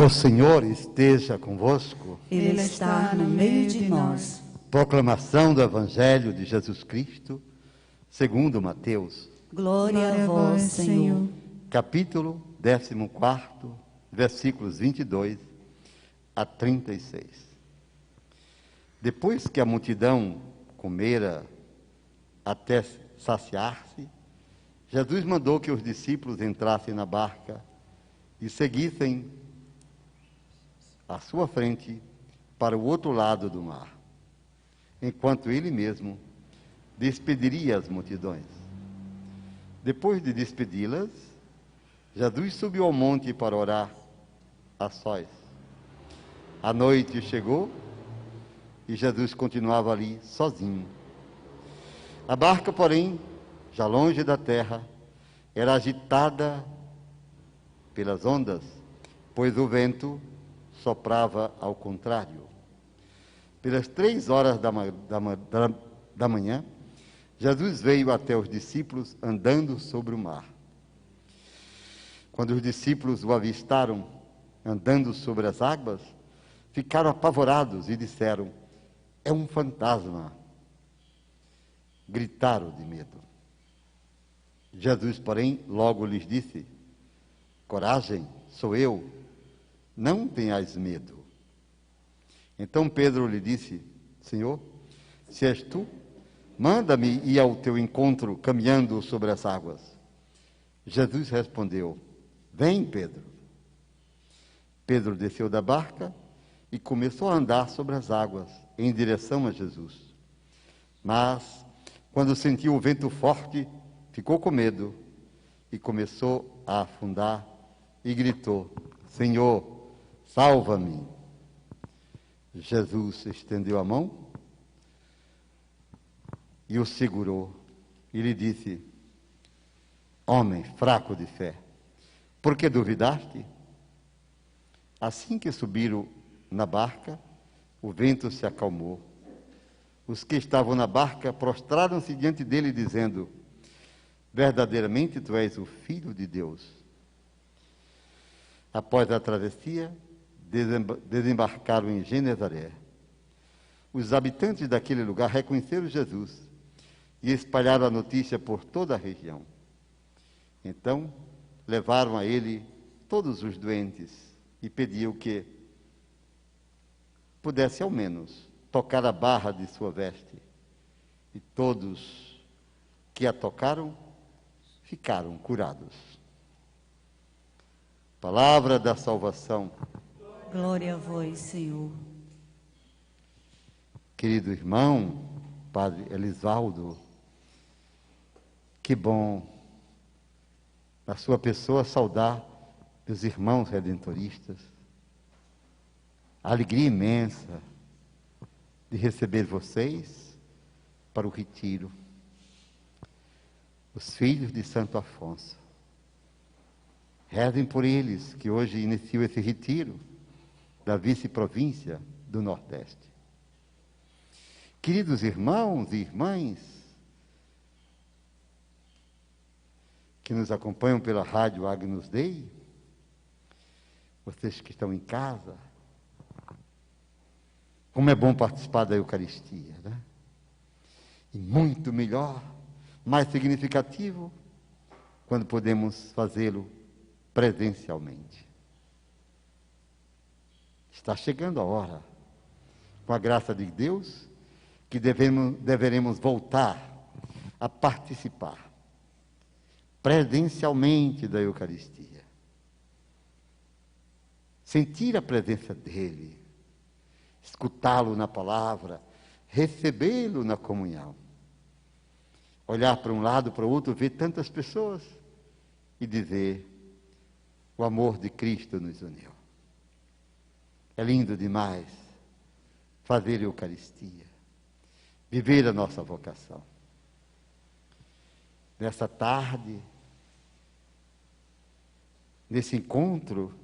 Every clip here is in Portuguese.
O Senhor esteja convosco. Ele está no meio de nós. Proclamação do Evangelho de Jesus Cristo, segundo Mateus. Glória a vós, Senhor. Capítulo 14, versículos 22 a 36. Depois que a multidão comera até saciar-se, Jesus mandou que os discípulos entrassem na barca e seguissem à sua frente para o outro lado do mar, enquanto ele mesmo despediria as multidões. Depois de despedi-las, Jesus subiu ao monte para orar a sós. A noite chegou e Jesus continuava ali sozinho. A barca, porém, já longe da terra, era agitada pelas ondas, pois o soprava ao contrário. Pelas 3 horas da manhã, Jesus veio até os discípulos andando sobre o mar. Quando os discípulos o avistaram andando sobre as águas, ficaram apavorados e disseram: "É um fantasma!" Gritaram de medo. Jesus, porém, logo lhes disse: "Coragem, sou eu, não tenhais medo." Então Pedro lhe disse: "Senhor, se és tu, manda-me ir ao teu encontro caminhando sobre as águas." Jesus respondeu: "Vem, Pedro." Pedro desceu da barca e começou a andar sobre as águas em direção a Jesus. Mas, quando sentiu o vento forte, ficou com medo e começou a afundar e gritou: "Senhor, salva-me." Jesus estendeu a mão e o segurou e lhe disse: "Homem fraco de fé, por que duvidaste?" Assim que subiram na barca, o vento se acalmou. Os que estavam na barca prostraram-se diante dele, dizendo: "Verdadeiramente tu és o Filho de Deus." Após a travessia, desembarcaram em Genezaré. Os habitantes daquele lugar reconheceram Jesus e espalharam a notícia por toda a região. Então, levaram a ele todos os doentes e pediam que pudesse, ao menos, tocar a barra de sua veste. E todos que a tocaram ficaram curados. Palavra da salvação. Glória a vós, Senhor. Querido irmão, Padre Elisvaldo, que bom, na sua pessoa, saudar os irmãos redentoristas. A alegria imensa de receber vocês para o retiro. Os filhos de Santo Afonso. Rezem por eles, que hoje iniciam esse retiro da vice-província do Nordeste. Queridos irmãos e irmãs que nos acompanham pela rádio Agnus Dei, vocês que estão em casa, como é bom participar da Eucaristia, né? E muito melhor, mais significativo, quando podemos fazê-lo presencialmente. Está chegando a hora, com a graça de Deus, que deveremos voltar a participar presencialmente da Eucaristia. Sentir a presença dEle, escutá-lo na palavra, recebê-lo na comunhão. Olhar para um lado, para o outro, ver tantas pessoas e dizer: o amor de Cristo nos uniu. É lindo demais fazer Eucaristia, viver a nossa vocação. Nessa tarde, nesse encontro,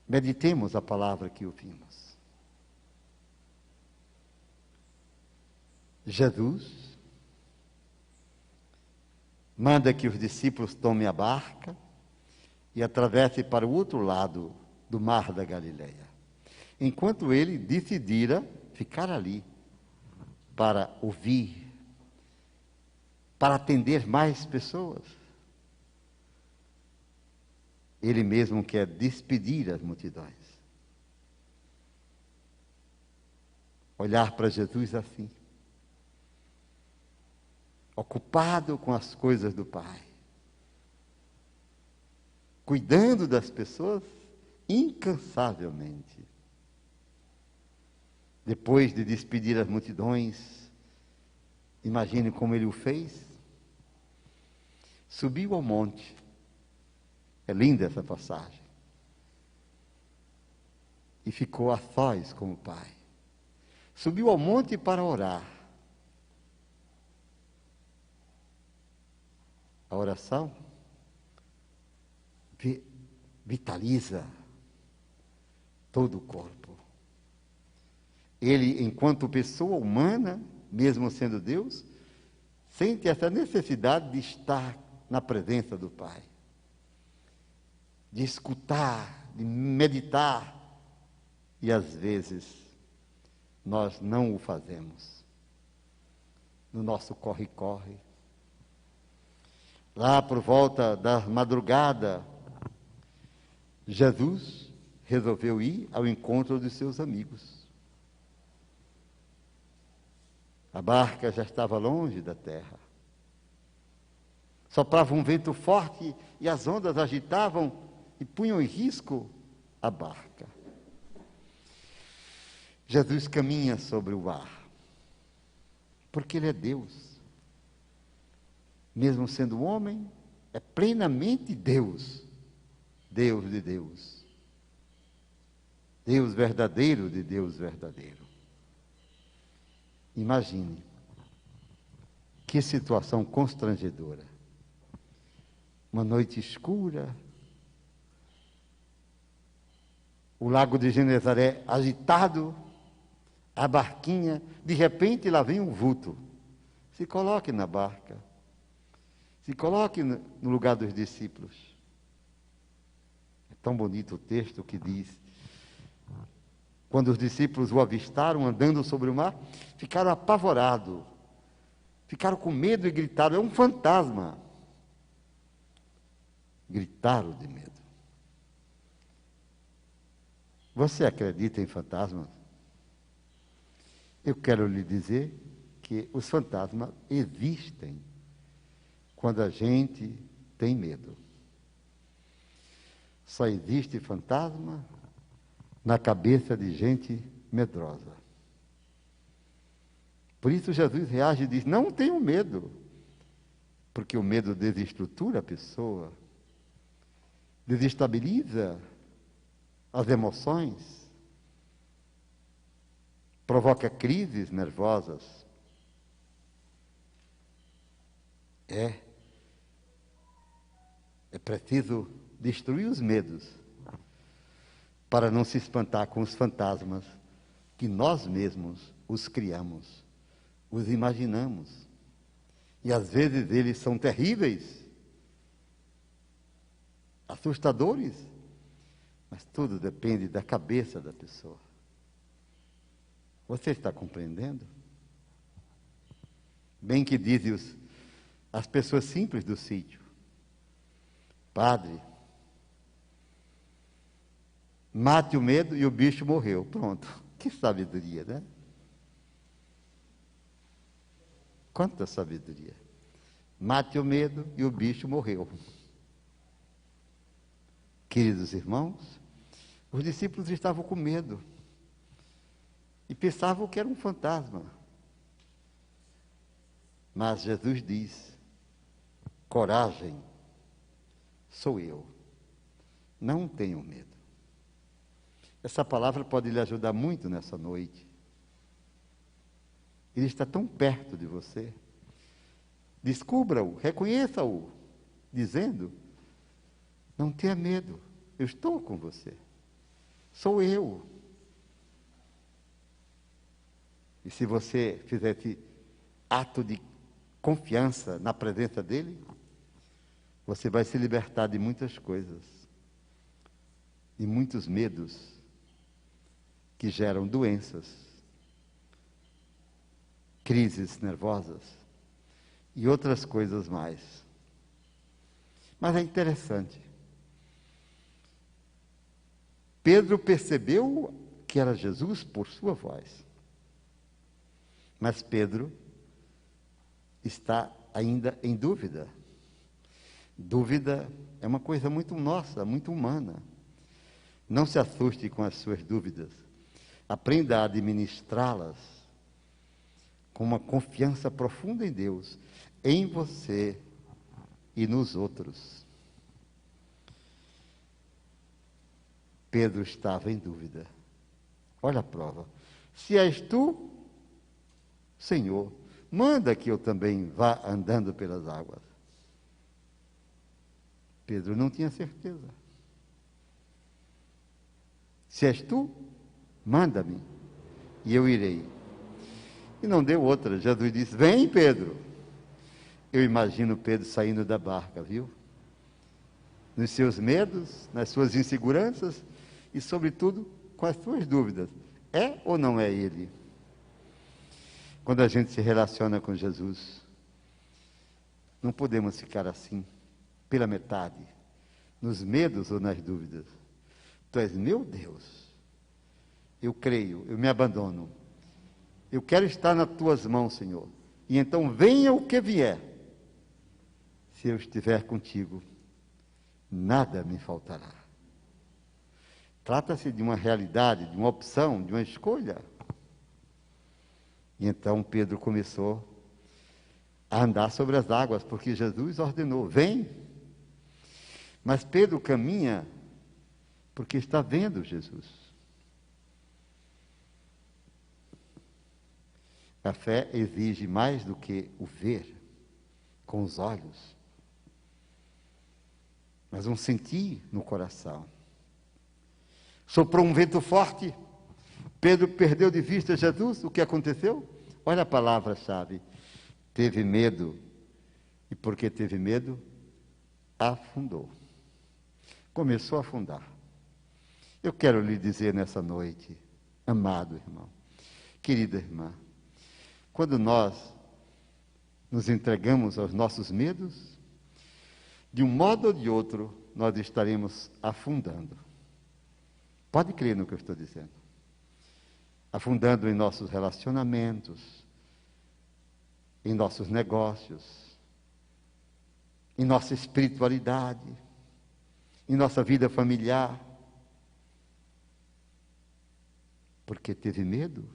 meditemos a palavra que ouvimos. Jesus manda que os discípulos tomem a barca e atravesse para o outro lado do mar da Galileia, enquanto ele decidira ficar ali para ouvir, para atender mais pessoas. Ele mesmo quer despedir as multidões. Olhar para Jesus assim, ocupado com as coisas do Pai, cuidando das pessoas incansavelmente. Depois de despedir as multidões, imagine como ele o fez. Subiu ao monte. É linda essa passagem. E ficou a sós com o Pai. Subiu ao monte para orar. A oração vitaliza todo o corpo. Ele, enquanto pessoa humana, mesmo sendo Deus, sente essa necessidade de estar na presença do Pai, de escutar, de meditar, e às vezes nós não o fazemos. No nosso corre-corre, lá por volta da madrugada, Jesus resolveu ir ao encontro dos seus amigos. A barca já estava longe da terra. Soprava um vento forte e as ondas agitavam e punham em risco a barca. Jesus caminha sobre o ar, porque Ele é Deus. Mesmo sendo homem, é plenamente Deus. Deus de Deus. Deus verdadeiro de Deus verdadeiro. Imagine que situação constrangedora. Uma noite escura, o lago de Genezaré agitado, a barquinha, de repente lá vem um vulto. Se coloque na barca, se coloque no lugar dos discípulos. É tão bonito o texto que diz: quando os discípulos o avistaram andando sobre o mar, ficaram apavorados, ficaram com medo e gritaram: é um fantasma. Gritaram de medo. Você acredita em fantasmas? Eu quero lhe dizer que os fantasmas existem quando a gente tem medo. Só existe fantasma na cabeça de gente medrosa. Por isso Jesus reage e diz: não tenham medo, porque o medo desestrutura a pessoa, desestabiliza as emoções, provoca crises nervosas. É preciso destruir os medos para não se espantar com os fantasmas que nós mesmos os criamos, os imaginamos. E às vezes eles são terríveis, assustadores, mas tudo depende da cabeça da pessoa. Você está compreendendo? Bem que dizem as pessoas simples do sítio: padre, mate o medo e o bicho morreu. Pronto. Que sabedoria, né? Quanta sabedoria. Mate o medo e o bicho morreu. Queridos irmãos, os discípulos estavam com medo e pensavam que era um fantasma. Mas Jesus diz: coragem, sou eu. Não tenham medo. Essa palavra pode lhe ajudar muito nessa noite. Ele está tão perto de você. Descubra-o, reconheça-o, dizendo: não tenha medo, eu estou com você. Sou eu. E se você fizer esse ato de confiança na presença dele, você vai se libertar de muitas coisas. e muitos medos que geram doenças, crises nervosas e outras coisas mais. Mas é interessante. Pedro percebeu que era Jesus por sua voz. Mas Pedro está ainda em dúvida. Dúvida é uma coisa muito nossa, muito humana. Não se assuste com as suas dúvidas. Aprenda a administrá-las com uma confiança profunda em Deus, em você e nos outros. Pedro estava em dúvida. Olha a prova. Se és tu, Senhor, manda que eu também vá andando pelas águas. Pedro não tinha certeza. Se és tu, manda-me, e eu irei. E não deu outra. Jesus disse, vem, Pedro. Eu imagino Pedro saindo da barca, viu? Nos seus medos, nas suas inseguranças e, sobretudo, com as suas dúvidas. É ou não é ele? Quando a gente se relaciona com Jesus, não podemos ficar assim, pela metade, nos medos ou nas dúvidas. Tu és meu Deus. Eu creio, eu me abandono. Eu quero estar nas tuas mãos, Senhor. E então venha o que vier. Se eu estiver contigo, nada me faltará. Trata-se de uma realidade, de uma opção, de uma escolha. E então Pedro começou a andar sobre as águas, porque Jesus ordenou, vem. Mas Pedro caminha porque está vendo Jesus. A fé exige mais do que o ver com os olhos, mas um sentir no coração. Soprou um vento forte, Pedro perdeu de vista Jesus. O que aconteceu? Olha a palavra-chave. Teve medo, e porque teve medo, afundou. Começou a afundar. Eu quero lhe dizer nessa noite, amado irmão, querida irmã, quando nós nos entregamos aos nossos medos, de um modo ou de outro, nós estaremos afundando. Pode crer no que eu estou dizendo. Afundando em nossos relacionamentos, em nossos negócios, em nossa espiritualidade, em nossa vida familiar. Porque teve medo,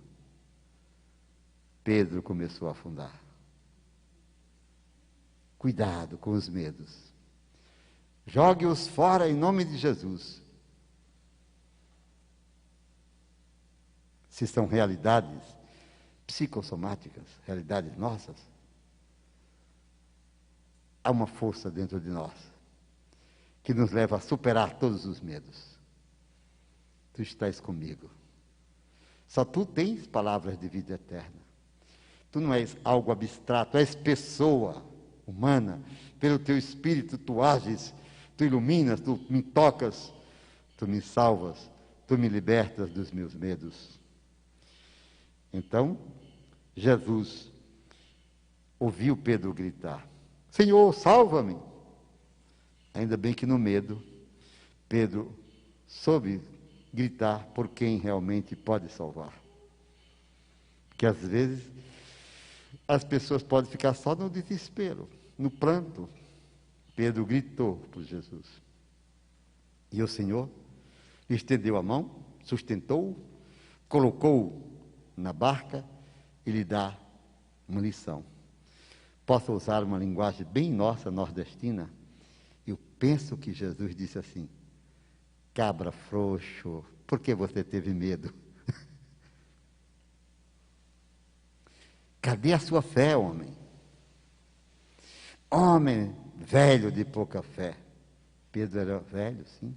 Pedro começou a afundar. Cuidado com os medos. Jogue-os fora em nome de Jesus. Se são realidades psicossomáticas, realidades nossas, há uma força dentro de nós que nos leva a superar todos os medos. Tu estás comigo. Só tu tens palavras de vida eterna. Tu não és algo abstrato, és pessoa humana. Pelo teu Espírito tu ages, tu iluminas, tu me tocas, tu me salvas, tu me libertas dos meus medos. Então, Jesus ouviu Pedro gritar, Senhor, salva-me! Ainda bem que no medo, Pedro soube gritar por quem realmente pode salvar. Porque às vezes as pessoas podem ficar só no desespero, no pranto. Pedro gritou por Jesus. E o Senhor estendeu a mão, sustentou-o, colocou-o na barca e lhe dá uma lição. Posso usar uma linguagem bem nossa, nordestina? Eu penso que Jesus disse assim, cabra frouxo, por que você teve medo? Cadê a sua fé, homem? Homem velho de pouca fé. Pedro era velho, sim.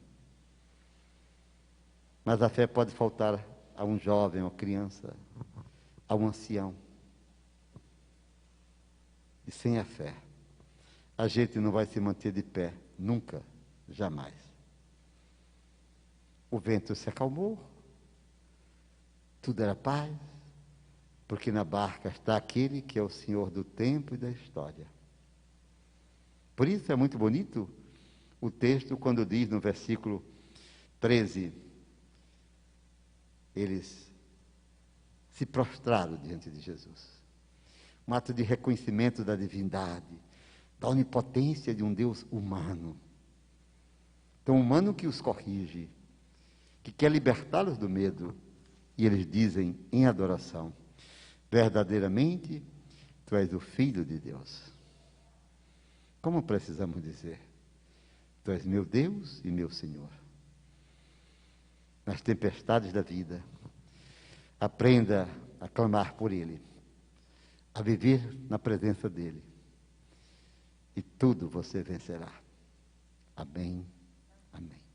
Mas a fé pode faltar a um jovem, a uma criança, a um ancião. E sem a fé, a gente não vai se manter de pé, nunca, jamais. O vento se acalmou, tudo era paz, porque na barca está aquele que é o Senhor do tempo e da história. Por isso é muito bonito o texto quando diz no versículo 13, eles se prostraram diante de Jesus. Um ato de reconhecimento da divindade, da onipotência de um Deus humano. Tão humano que os corrige, que quer libertá-los do medo. E eles dizem em adoração: verdadeiramente, Tu és o Filho de Deus. Como precisamos dizer? Tu és meu Deus e meu Senhor. Nas tempestades da vida, aprenda a clamar por Ele, a viver na presença dEle. E tudo você vencerá. Amém. Amém.